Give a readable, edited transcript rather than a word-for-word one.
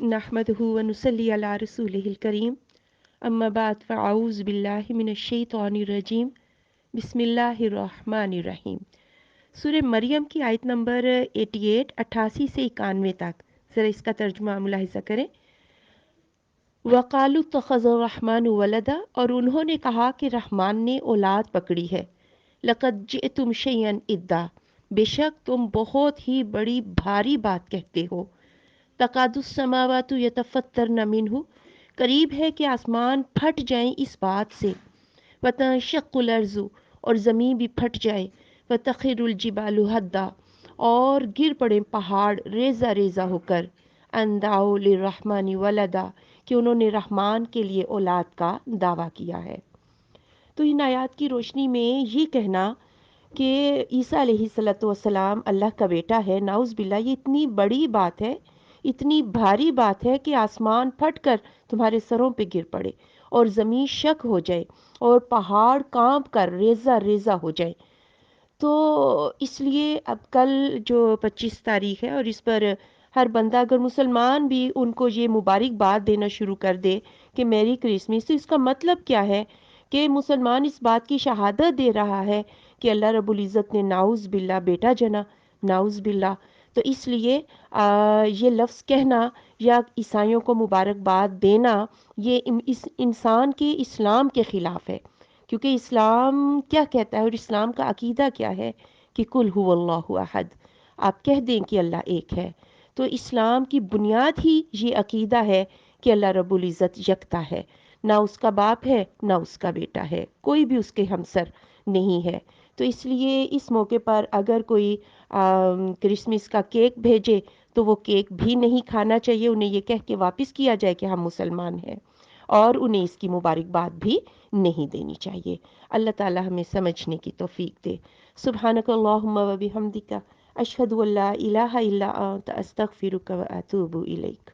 नहमदुहु व नुसल्ली अला रसूलिहिल करीम अम्मा बाद फ़अऊज़ु बिल्लाहि मिनश शैतानिर रजीम बिस्मिल्लाहिर्रहमानिर्रहीम। सूरह मरियम की आयत नंबर 88 से 91 तक ज़रा इसका तर्जुमा मुलाहिज़ा करें। वक़ालु तख़ज़र रहमान वलदा, और उन्होंने कहा कि रहमान ने औलाद पकड़ी है। लक़द जिअतुम शैअन इद्दा, बेशक तुम बहुत ही बड़ी भारी बात कहते हो। तकादुस समावातु यतफ़त्तरन मिन्हु, करीब है कि आसमान फट जाएं इस बात से। वतंशक्कुल अर्ज़ु, और ज़मीन भी फट जाए। वतख़िरुल जिबालु हद्दा, और गिर पड़े पहाड़ रेज़ा रेज़ा होकर। अंदाउ लिर्रहमानि वलदा, कि उन्होंने रहमान के लिए औलाद का दावा किया है। तो इन आयात की रोशनी में ये कहना कि ईसा अलैहिस्सलातु वस्सलाम अल्लाह का बेटा है, नाउज़ बिल्ला, ये इतनी बड़ी बात है, इतनी भारी बात है कि आसमान फटकर तुम्हारे सरों पे गिर पड़े और ज़मीन शक हो जाए और पहाड़ कांप कर रेज़ा रेज़ा हो जाए। तो इसलिए अब कल जो 25 तारीख है और इस पर हर बंदा अगर मुसलमान भी उनको ये मुबारकबाद देना शुरू कर दे कि मेरी क्रिसमस, तो इसका मतलब क्या है कि मुसलमान इस बात की शहादत दे रहा है कि अल्लाह रब्बुल इज़्ज़त ने नाउज़ बिल्ला बेटा जना, नाउज़ बिल्ला। तो इसलिए ये लफ्ज़ कहना या ईसाइयों को मुबारकबाद देना ये इस इंसान के इस्लाम के ख़िलाफ़ है, क्योंकि इस्लाम क्या कहता है और इस्लाम का अकीदा क्या है कि कुल हुवल्लाहु अहद, आप कह दें कि अल्लाह एक है। तो इस्लाम की बुनियाद ही ये अकीदा है कि अल्लाह रब्बुल इज़्ज़त यकता है, ना उसका बाप है ना उसका बेटा है, कोई भी उसके हमसर नहीं है। तो इसलिए इस मौके पर अगर कोई क्रिसमस का केक भेजे तो वो केक भी नहीं खाना चाहिए, उन्हें ये कह के वापस किया जाए कि हम मुसलमान हैं, और उन्हें इसकी मुबारकबाद भी नहीं देनी चाहिए। अल्लाह ताला हमें समझने की तौफीक दे। सुब्हानकल्लाहुम्मा व बिहम्दिका अशहदु अल्ला इलाहा इल्ला अंत अस्तगफिरुका व अतूबु इलैक।